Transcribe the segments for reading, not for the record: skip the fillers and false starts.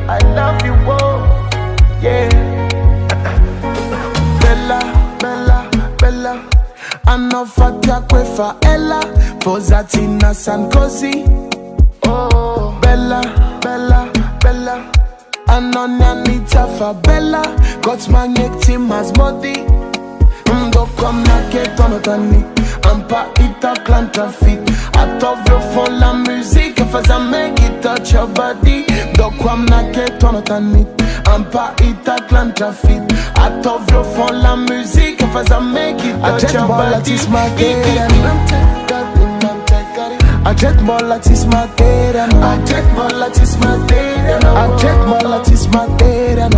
I love you, oh, yeah. Bella, Bella, Bella. Anafatia kwefa Ella, Fozatina Sankosi. Oh, Bella, Bella, Bella. Anonya nita fa Bella, got my neck team as modi. Ndo kom na keton tani, ampa ita clan traffic. Out of your phone la musique, if I make it touch your body. Ndo kom na keton tani, ampa ita clan traffic. Out of your phone la musique, if I make it touch your body. I jet molatis materia, I jet molatis materia, I jet molatis materia,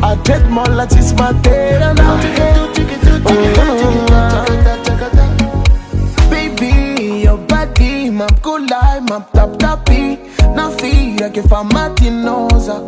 I jet molatis materia. Baby, your body, my good life, my tap tappy. Na fia che fa matinosa.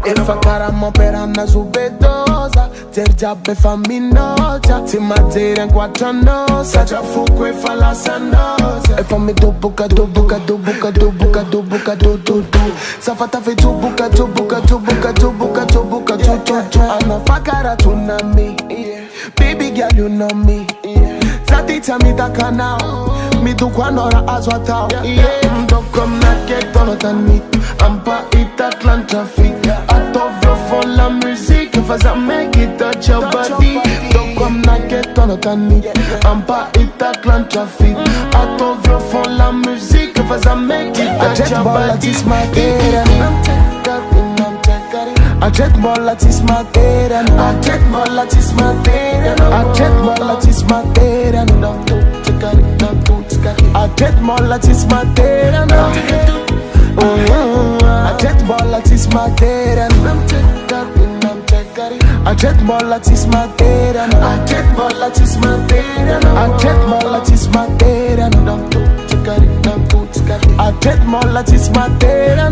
If I cara m'opera na subedosa, tergia be faminosa, ti materia in quattro nosa, già fuoco e fa la sanosa. E fammi do buca, do buca, do buca, do buca, do buca, do do do. Sa fatta fe tu buca, tu buca, tu buca, tu buca, tu buca, tu tu tu. Anna fa cara tu na me, baby girl you know me. Zatita mi da canal, mi du quanora aswatao. Ndo kom na keton tani, ampa ita clan traffic. Out of your phone la musique, if I make it touch your body. Don't come na keton tani, ampa ita clan traffic. Out of your phone la musique, if I make it touch your body. I jet molatis materia, I jet molatis materia, I jet molatis materia, I jet molatis materia, I jet molatis materia, I jet molatis materia, I jet molatis materia, I jet molatis materia, I jet molatis materia.